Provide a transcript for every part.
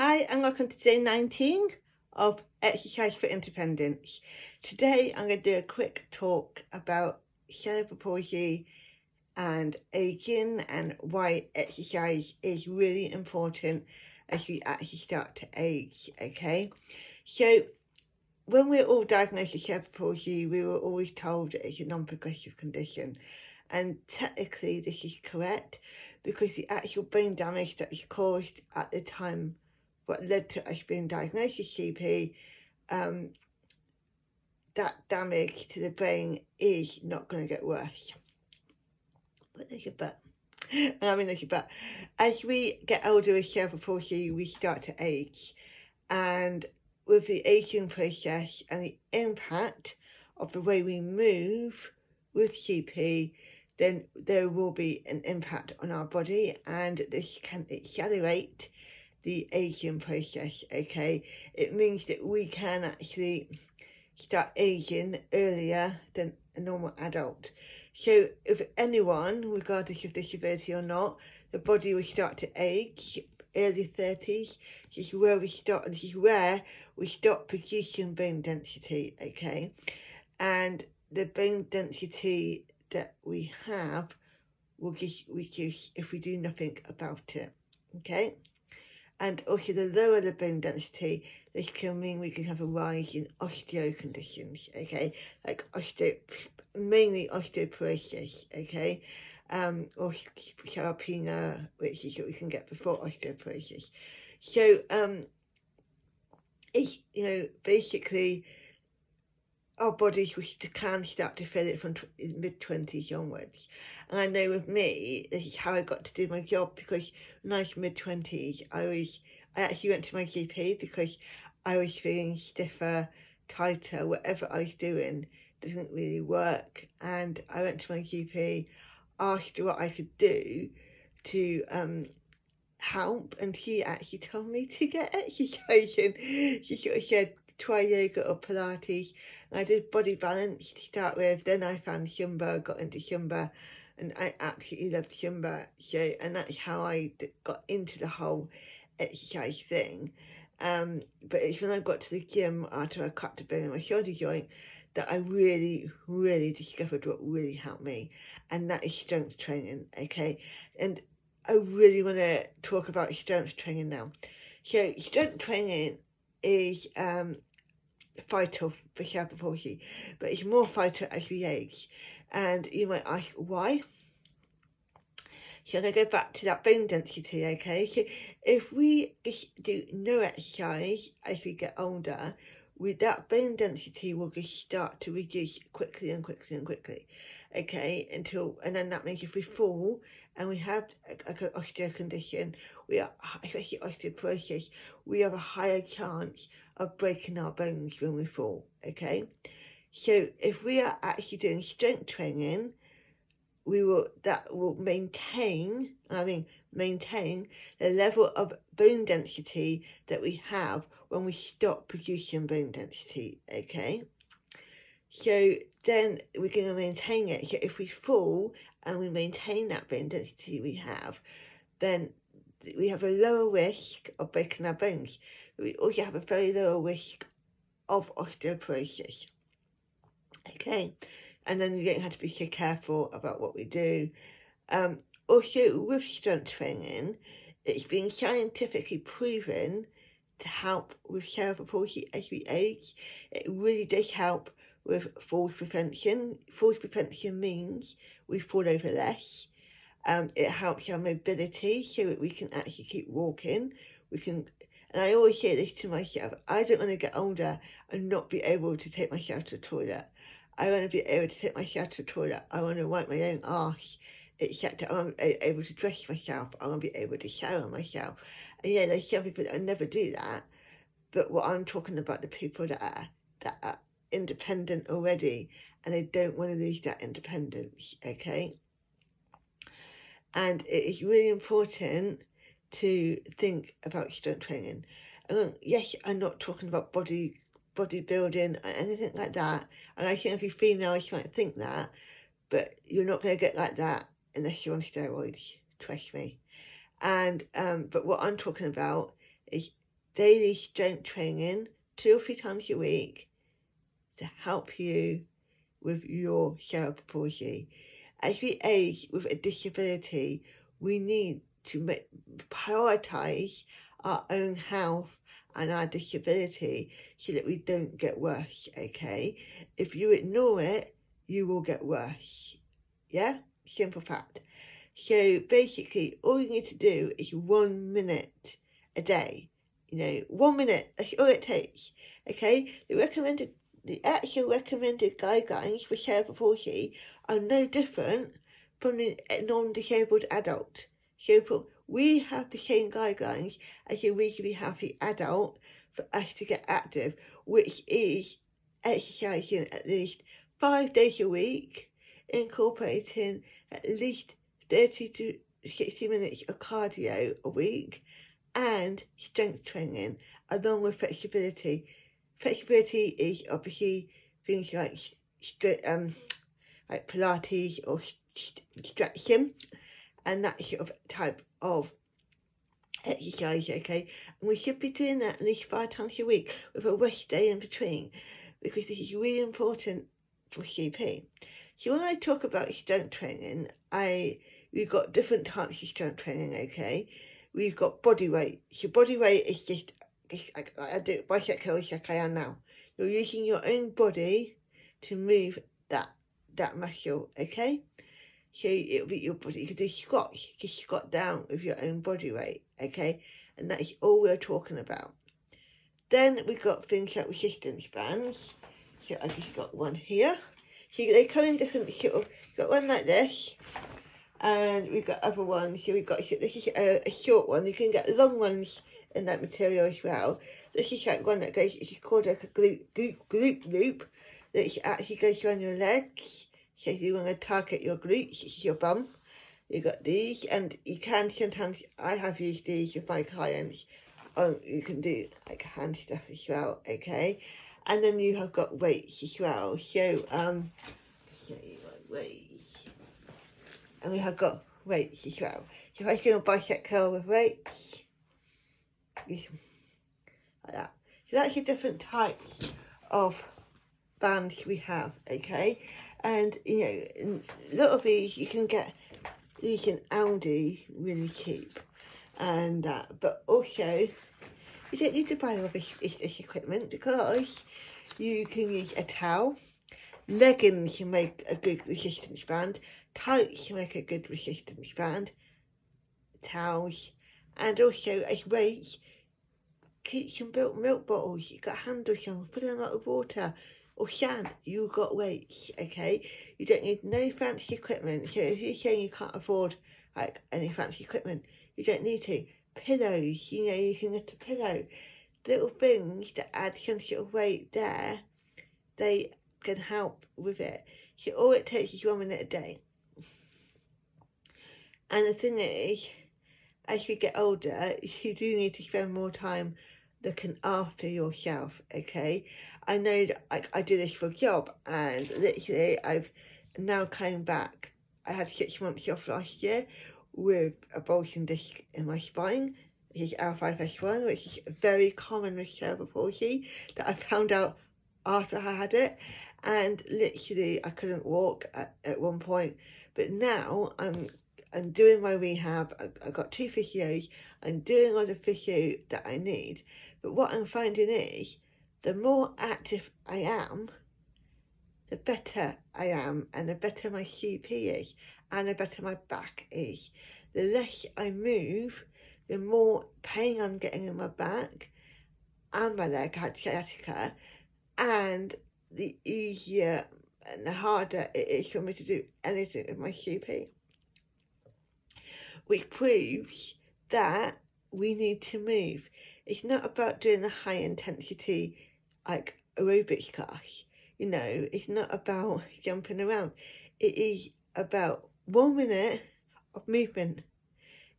Hi and welcome to day 19 of Exercise for Independence. Today I'm going to do a quick talk about cerebral palsy and aging and why exercise is really important as we actually start to age, okay? So when we're all diagnosed with cerebral palsy, we were always told that it's a non-progressive condition. And technically this is correct because the actual brain damage that is caused at the time what led to us being diagnosed with CP, that damage to the brain is not going to get worse. But there's a but. There's a but. As we get older with cerebral palsy, we start to age. And with the aging process and the impact of the way we move with CP, then there will be an impact on our body, and this can accelerate the aging process, okay? It means that we can actually start aging earlier than a normal adult. So if anyone, regardless of disability or not, the body will start to age early 30s. This is where we start, and this is where we stop producing bone density, okay? And the bone density that we have will just reduce if we do nothing about it, okay? And also the lower the bone density, this can mean we can have a rise in osteo conditions, okay? Like mainly osteoporosis, okay? Or sarcopenia, which is what we can get before osteoporosis. So, it's, basically our bodies can start to feel it from mid-20s onwards. And I know with me, this is how I got to do my job, because when I was mid-20s, I actually went to my GP because I was feeling stiffer, tighter, whatever I was doing didn't really work. And I went to my GP, asked what I could do to help, and she actually told me to get exercising. She sort of said, try yoga or Pilates. And I did body balance to start with, then I found Zumba, got into Zumba, and I absolutely loved Zumba. So, and that's how I got into the whole exercise thing. But it's when I got to the gym after I cut the bone in my shoulder joint that I really, really discovered what really helped me, and that is strength training, okay? And I really want to talk about strength training now. So strength training is vital for cerebral palsy, but it's more vital as we age. And you might ask why. So I'm going to go back to that bone density, okay? So if we do no exercise as we get older, that bone density will just start to reduce quickly and quickly and quickly, okay? And then that means if we fall and we have an osteo condition, especially osteoporosis, we have a higher chance of breaking our bones when we fall, okay? So if we are actually doing strength training, that will maintain the level of bone density that we have when we stop producing bone density, okay? So then we're going to maintain it. So if we fall and we maintain that bone density we have, then we have a lower risk of breaking our bones. We also have a very low risk of osteoporosis, okay? And then we don't have to be so careful about what we do. Also, with strength training, it's been scientifically proven to help with cerebral palsy as we age. It really does help with falls prevention. Falls prevention means we fall over less. It helps our mobility so that we can actually keep walking. And I always say this to myself, I don't want to get older and not be able to take myself to the toilet. I want to be able to take myself to the toilet. I want to wipe my own arse, etc. I want to be able to dress myself. I want to be able to shower myself. And yeah, there's some people that never do that. But what I'm talking about, the people that are independent already, and they don't want to lose that independence, okay? And it is really important to think about strength training. Yes, I'm not talking about bodybuilding or anything like that. And I think if you're female, you might think that, but you're not going to get like that unless you're on steroids, trust me. And but what I'm talking about is daily strength training 2 or 3 times a week to help you with your cerebral palsy. As we age with a disability, we need to prioritise our own health and our disability so that we don't get worse, okay? If you ignore it, you will get worse. Yeah? Simple fact. So basically, all you need to do is 1 minute a day. 1 minute, that's all it takes, okay? The actual recommended guidelines for cerebral palsy are no different from the non-disabled adult. So we have the same guidelines as a reasonably healthy adult for us to get active, which is exercising at least 5 days a week, incorporating at least 30 to 60 minutes of cardio a week, and strength training along with flexibility. Flexibility is obviously things like Pilates or stretching and that sort of type of exercise, okay? And we should be doing that at least 5 times a week with a rest day in between, because this is really important for CP. So when I talk about strength training, we've got different types of strength training, okay? We've got body weight. So body weight is just I do bicep curls like I am now. You're using your own body to move that muscle, okay? So it'll be your body. You can do squats. You can squat down with your own body weight, okay? And that is all we're talking about. Then we've got things like resistance bands. So I just got one here. So they come in different sort of. Got one like this, and we've got other ones. So we've got this is a short one. You can get long ones in that material as well. This is like one that goes. It's called like a glute loop that actually goes around your legs. So if you want to target your glutes, it's your bum. You got these, and you can sometimes. I have used these with my clients. You can do like hand stuff as well, okay? And then you have got weights as well. So I'll show you my weights. And we have got weights as well. So if I do a bicep curl with weights, like that. So that's the different types of bands we have, okay? And a lot of these you can get these in Aldi really cheap, and but also you don't need to buy all this equipment, because you can use a towel. Leggings can make a good resistance band. Tights can make a good resistance band. Towels. And also, as weights, keep some milk bottles. You've got handles on, put them out of water. Or sand, you've got weights, okay? You don't need no fancy equipment. So if you're saying you can't afford like any fancy equipment, you don't need to. Pillows, you can get a pillow. Little things that add some sort of weight there, they can help with it. So all it takes is 1 minute a day. And the thing is, as you get older, you do need to spend more time looking after yourself, okay? I know that I do this for a job, and literally I've now come back. I had 6 months off last year with a bulging disc in my spine, which is L5S1, which is very common with cerebral palsy, that I found out after I had it. And literally I couldn't walk at one point, but now I'm doing my rehab. I've got 2 physios. I'm doing all the physio that I need. But what I'm finding is, the more active I am, the better I am, and the better my CP is, and the better my back is. The less I move, the more pain I'm getting in my back and my leg, I had sciatica, and the easier and the harder it is for me to do anything with my CP. Which proves that we need to move. It's not about doing a high intensity like aerobics class. It's not about jumping around. It is about 1 minute of movement.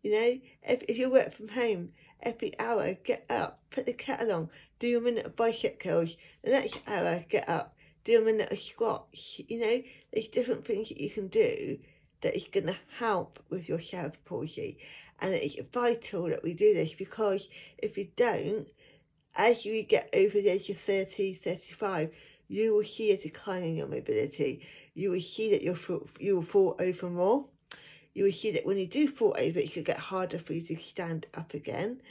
If you work from home, every hour, get up, put the kettle on, do a minute of bicep curls. The next hour, get up, do a minute of squats. There's different things that you can do that is going to help with your cerebral palsy. And it's vital that we do this, because if we don't, as you get over the age of 30, 35, you will see a decline in your mobility. You will see that you will fall over more. You will see that when you do fall over, it could get harder for you to stand up again.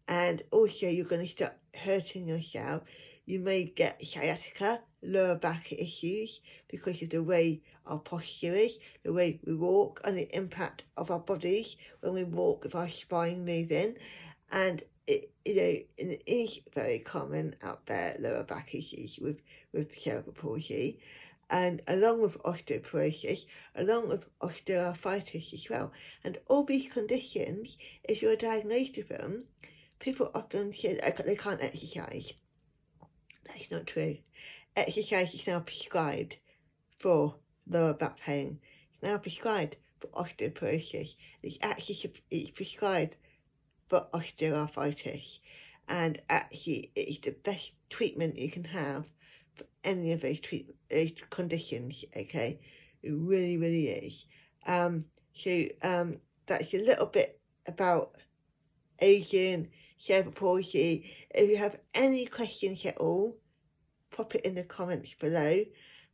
And also you're going to start hurting yourself. You may get sciatica, lower back issues, because of the way our posture is, the way we walk, and the impact of our bodies when we walk with our spine moving. And it is very common out there, lower back issues with cerebral palsy. And along with osteoporosis, along with osteoarthritis as well. And all these conditions, if you're diagnosed with them, people often say that they can't exercise. That's not true. Exercise is now prescribed for lower back pain. It's now prescribed for osteoporosis. It's prescribed for osteoarthritis. And actually, it's the best treatment you can have for any of those conditions, okay? It really, really is. That's a little bit about aging, cerebral palsy. If you have any questions at all, pop it in the comments below,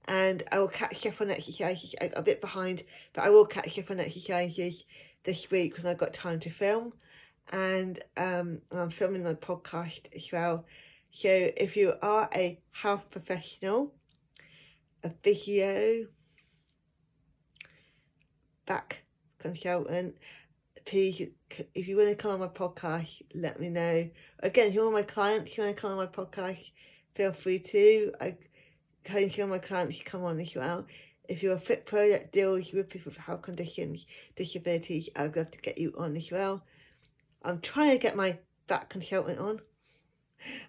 and I will catch up on exercises. I got a bit behind, but I will catch up on exercises this week when I've got time to film. And I'm filming a podcast as well. So if you are a health professional, a physio, back consultant, please, if you want to come on my podcast, let me know. Again, if you're my clients, you want to come on my podcast, feel free to. I encourage all my clients to come on as well. If you're a fit pro that deals with people with health conditions, disabilities, I'd love to get you on as well. I'm trying to get my back consultant on.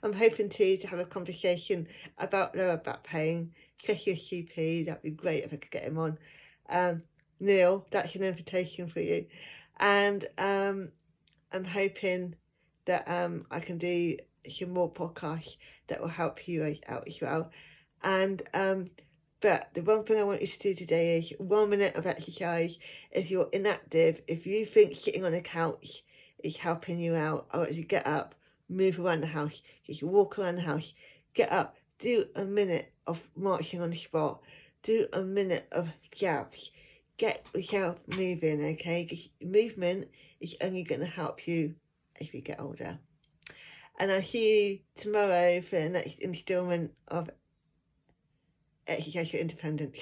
I'm hoping to have a conversation about lower back pain, especially a CP. That'd be great if I could get him on. Neil, that's an invitation for you. And I'm hoping that I can do some more podcasts that will help you out as well. And but the one thing I want you to do today is 1 minute of exercise. If you're inactive, if you think sitting on a couch is helping you out, I want you to get up, move around the house, just walk around the house, get up, do a minute of marching on the spot, do a minute of jabs, get yourself moving, okay? Because movement is only going to help you as we get older. And I'll see you tomorrow for the next instalment of Exercise for Independence.